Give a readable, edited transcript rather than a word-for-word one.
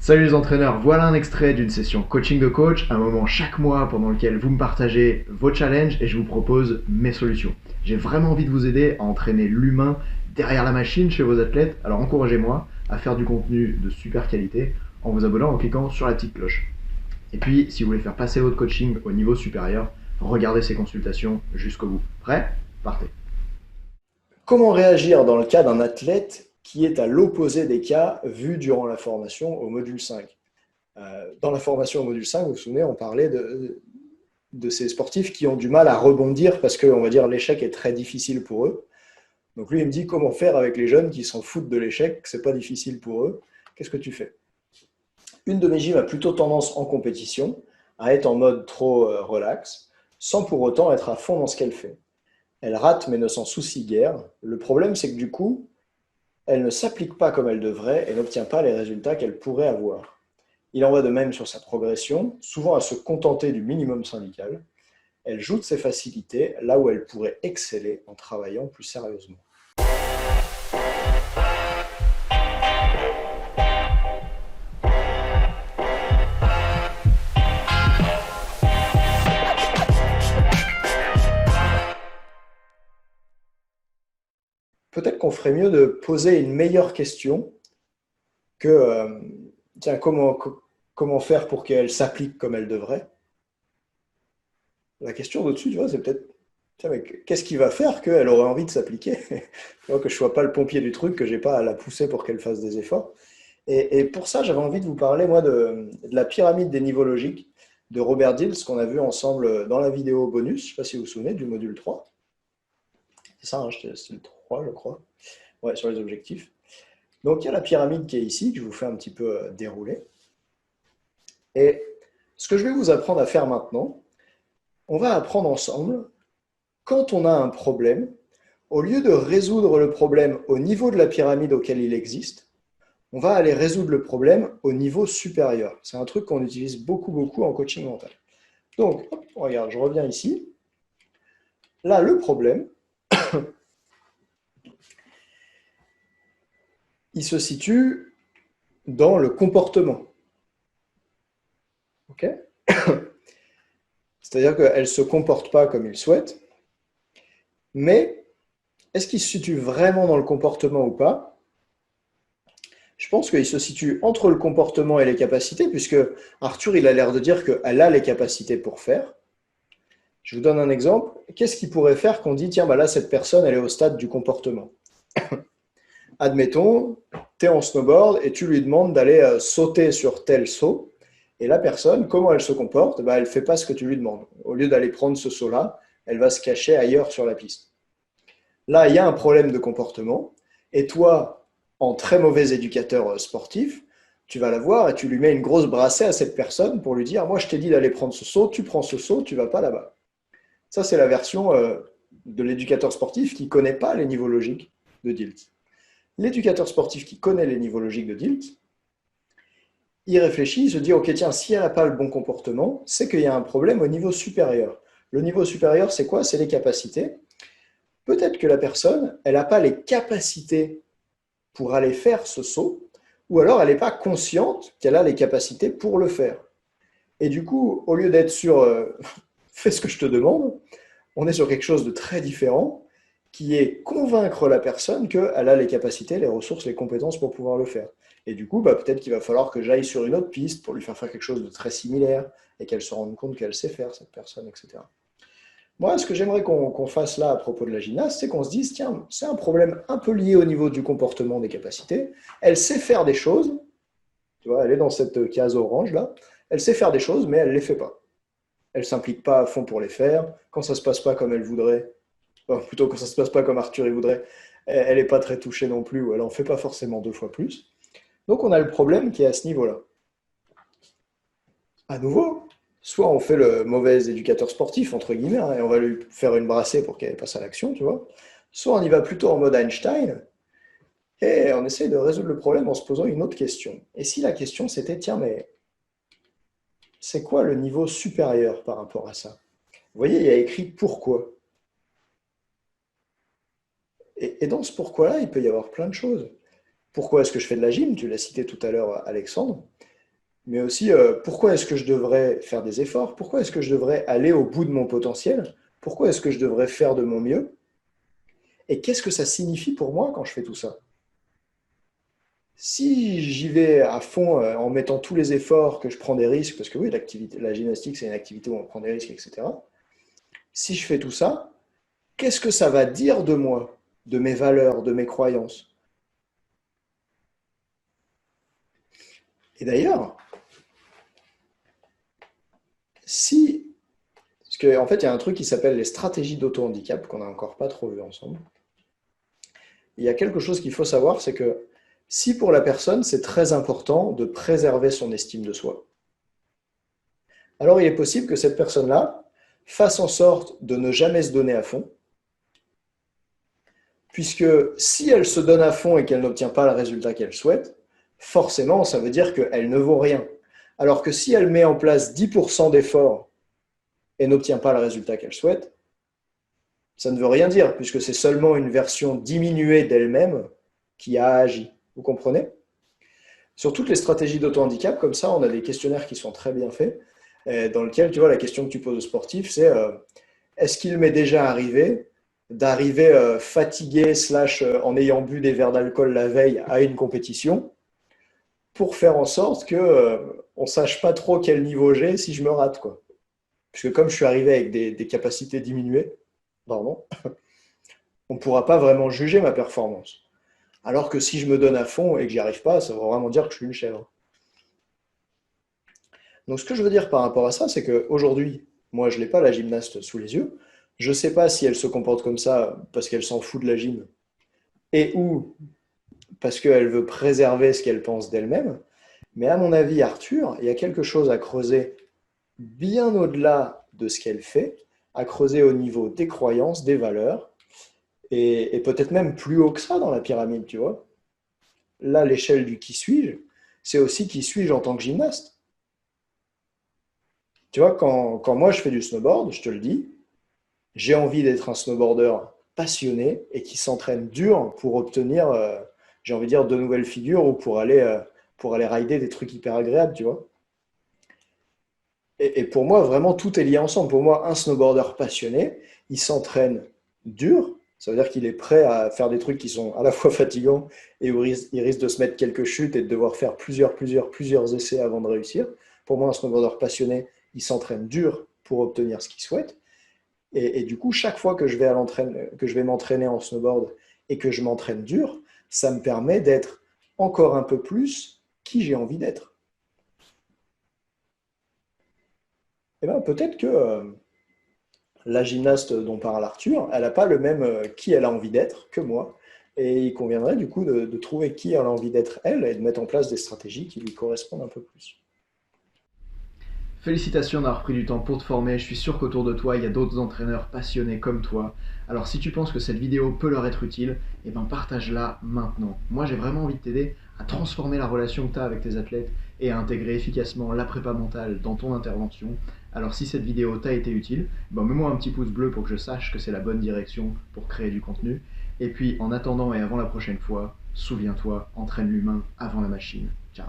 Salut les entraîneurs, voilà un extrait d'une session coaching de coach, un moment chaque mois pendant lequel vous me partagez vos challenges et je vous propose mes solutions. J'ai vraiment envie de vous aider à entraîner l'humain derrière la machine chez vos athlètes, alors encouragez-moi à faire du contenu de super qualité en vous abonnant en cliquant sur la petite cloche. Et puis, si vous voulez faire passer votre coaching au niveau supérieur, regardez ces consultations jusqu'au bout. Prêt? Partez. Comment réagir dans le cas d'un athlète qui est à l'opposé des cas vus durant la formation au module 5? Dans la formation au module 5, vous vous souvenez, on parlait de ces sportifs qui ont du mal à rebondir parce que, on va dire, l'échec est très difficile pour eux. Donc lui, il me dit comment faire avec les jeunes qui s'en foutent de l'échec, que ce n'est pas difficile pour eux. Qu'est-ce que tu fais? Une de mes gyms a plutôt tendance en compétition à être en mode trop relax, sans pour autant être à fond dans ce qu'elle fait. Elle rate mais ne s'en soucie guère. Le problème, c'est que du coup, elle ne s'applique pas comme elle devrait et n'obtient pas les résultats qu'elle pourrait avoir. Il en va de même sur sa progression, souvent à se contenter du minimum syndical. Elle joue de ses facilités là où elle pourrait exceller en travaillant plus sérieusement. Peut-être qu'on ferait mieux de poser une meilleure question que tiens, comment faire pour qu'elle s'applique comme elle devrait. La question d'au-dessus, tu vois, c'est peut-être tiens, mais qu'est-ce qui va faire qu'elle aurait envie de s'appliquer? Que je ne sois pas le pompier du truc, que je n'ai pas à la pousser pour qu'elle fasse des efforts. Et pour ça, j'avais envie de vous parler, moi, de la pyramide des niveaux logiques de Robert Dills, qu'on a vu ensemble dans la vidéo bonus, je ne sais pas si vous vous souvenez, du module 3. C'est ça, hein, c'est le 3, je crois. Ouais, sur les objectifs. Donc, il y a la pyramide qui est ici, que je vous fais un petit peu dérouler. Et ce que je vais vous apprendre à faire maintenant, on va apprendre ensemble, quand on a un problème, au lieu de résoudre le problème au niveau de la pyramide auquel il existe, on va aller résoudre le problème au niveau supérieur. C'est un truc qu'on utilise beaucoup en coaching mental. Donc, hop, regarde, je reviens ici. Là, le problème, il se situe dans le comportement. Ok? C'est-à-dire qu'elle ne se comporte pas comme il souhaite, mais est-ce qu'il se situe vraiment dans le comportement ou pas? Je pense qu'il se situe entre le comportement et les capacités, puisque Arthur, il a l'air de dire qu'elle a les capacités pour faire. Je vous donne un exemple. Qu'est-ce qui pourrait faire qu'on dit, tiens, bah là, cette personne, elle est au stade du comportement? Admettons, tu es en snowboard et tu lui demandes d'aller sauter sur tel saut. Et la personne, comment elle se comporte? Bah, elle ne fait pas ce que tu lui demandes. Au lieu d'aller prendre ce saut-là, elle va se cacher ailleurs sur la piste. Là, il y a un problème de comportement. Et toi, en très mauvais éducateur sportif, tu vas la voir et tu lui mets une grosse brassée à cette personne pour lui dire, moi, je t'ai dit d'aller prendre ce saut, tu prends ce saut, tu ne vas pas là-bas. Ça, c'est la version de l'éducateur sportif qui ne connaît pas les niveaux logiques de Dilt. L'éducateur sportif qui connaît les niveaux logiques de Dilt, il réfléchit, il se dit, ok, tiens, si elle n'a pas le bon comportement, c'est qu'il y a un problème au niveau supérieur. Le niveau supérieur, c'est quoi? C'est les capacités. Peut-être que la personne, elle n'a pas les capacités pour aller faire ce saut, ou alors elle n'est pas consciente qu'elle a les capacités pour le faire. Et du coup, au lieu d'être sur fais ce que je te demande, on est sur quelque chose de très différent, qui est convaincre la personne qu'elle a les capacités, les ressources, les compétences pour pouvoir le faire. Et du coup, bah, peut-être qu'il va falloir que j'aille sur une autre piste pour lui faire faire quelque chose de très similaire et qu'elle se rende compte qu'elle sait faire, cette personne, etc. Moi, ce que j'aimerais qu'on fasse là à propos de la gymnaste, c'est qu'on se dise, tiens, c'est un problème un peu lié au niveau du comportement des capacités. Elle sait faire des choses, tu vois, elle est dans cette case orange là, elle sait faire des choses, mais elle ne les fait pas. Elle ne s'implique pas à fond pour les faire. Quand ça ne se passe pas comme elle voudrait, enfin, plutôt quand ça ne se passe pas comme Arthur il voudrait, elle n'est pas très touchée non plus, ou elle n'en fait pas forcément deux fois plus. Donc on a le problème qui est à ce niveau-là. À nouveau, soit on fait le mauvais éducateur sportif, entre guillemets, hein, et on va lui faire une brassée pour qu'elle passe à l'action, tu vois. Soit on y va plutôt en mode Einstein, et on essaye de résoudre le problème en se posant une autre question. Et si la question c'était, tiens, mais c'est quoi le niveau supérieur par rapport à ça? Vous voyez, il y a écrit pourquoi. Et dans ce pourquoi-là, il peut y avoir plein de choses. Pourquoi est-ce que je fais de la gym? Tu l'as cité tout à l'heure, Alexandre. mais aussi pourquoi est-ce que je devrais faire des efforts, pourquoi est-ce que je devrais aller au bout de mon potentiel, pourquoi est-ce que je devrais faire de mon mieux, et qu'est-ce que ça signifie pour moi quand je fais tout ça. Si j'y vais à fond en mettant tous les efforts, que je prends des risques, parce que oui, la gymnastique, c'est une activité où on prend des risques, etc. Si je fais tout ça, qu'est-ce que ça va dire de moi, de mes valeurs, de mes croyances? Et d'ailleurs, si... Parce qu'en fait, il y a un truc qui s'appelle les stratégies d'auto-handicap, qu'on n'a encore pas trop vu ensemble. Il y a quelque chose qu'il faut savoir, c'est que si pour la personne, c'est très important de préserver son estime de soi, alors il est possible que cette personne-là fasse en sorte de ne jamais se donner à fond, puisque si elle se donne à fond et qu'elle n'obtient pas le résultat qu'elle souhaite, forcément, ça veut dire qu'elle ne vaut rien. Alors que si elle met en place 10% d'efforts et n'obtient pas le résultat qu'elle souhaite, ça ne veut rien dire, puisque c'est seulement une version diminuée d'elle-même qui a agi. Vous comprenez? Sur toutes les stratégies d'auto-handicap, comme ça, on a des questionnaires qui sont très bien faits, dans lesquels, tu vois, la question que tu poses au sportif, c'est est-ce qu'il m'est déjà arrivé d'arriver fatigué / en ayant bu des verres d'alcool la veille à une compétition pour faire en sorte que on sache pas trop quel niveau j'ai si je me rate, quoi. Puisque comme je suis arrivé avec des capacités diminuées, pardon, on ne pourra pas vraiment juger ma performance. Alors que si je me donne à fond et que j'y arrive pas, ça va vraiment dire que je suis une chèvre. Donc ce que je veux dire par rapport à ça, c'est qu'aujourd'hui, moi je n'ai pas la gymnaste sous les yeux, je ne sais pas si elle se comporte comme ça parce qu'elle s'en fout de la gym et ou parce qu'elle veut préserver ce qu'elle pense d'elle-même, mais à mon avis, Arthur, il y a quelque chose à creuser bien au-delà de ce qu'elle fait, à creuser au niveau des croyances, des valeurs, et peut-être même plus haut que ça dans la pyramide, tu vois. Là, l'échelle du qui suis-je, c'est aussi qui suis-je en tant que gymnaste. Tu vois, quand moi je fais du snowboard, je te le dis, j'ai envie d'être un snowboarder passionné et qui s'entraîne dur pour obtenir, j'ai envie de dire, de nouvelles figures ou pour aller rider des trucs hyper agréables, tu vois. Et pour moi, vraiment, tout est lié ensemble. Pour moi, un snowboarder passionné, il s'entraîne dur. Ça veut dire qu'il est prêt à faire des trucs qui sont à la fois fatigants et où il risque de se mettre quelques chutes et de devoir faire plusieurs essais avant de réussir. Pour moi, un snowboarder passionné, il s'entraîne dur pour obtenir ce qu'il souhaite. Et du coup, chaque fois que que je vais m'entraîner en snowboard et que je m'entraîne dur, ça me permet d'être encore un peu plus qui j'ai envie d'être. Et bien, peut-être que la gymnaste dont parle Arthur, elle n'a pas le même qui elle a envie d'être que moi. Et il conviendrait du coup de trouver qui elle a envie d'être elle et de mettre en place des stratégies qui lui correspondent un peu plus. Félicitations d'avoir pris du temps pour te former, je suis sûr qu'autour de toi, il y a d'autres entraîneurs passionnés comme toi. Alors si tu penses que cette vidéo peut leur être utile, eh ben partage-la maintenant. Moi j'ai vraiment envie de t'aider à transformer la relation que tu as avec tes athlètes et à intégrer efficacement la prépa mentale dans ton intervention. Alors si cette vidéo t'a été utile, ben mets-moi un petit pouce bleu pour que je sache que c'est la bonne direction pour créer du contenu. Et puis en attendant et avant la prochaine fois, souviens-toi, entraîne l'humain avant la machine. Ciao.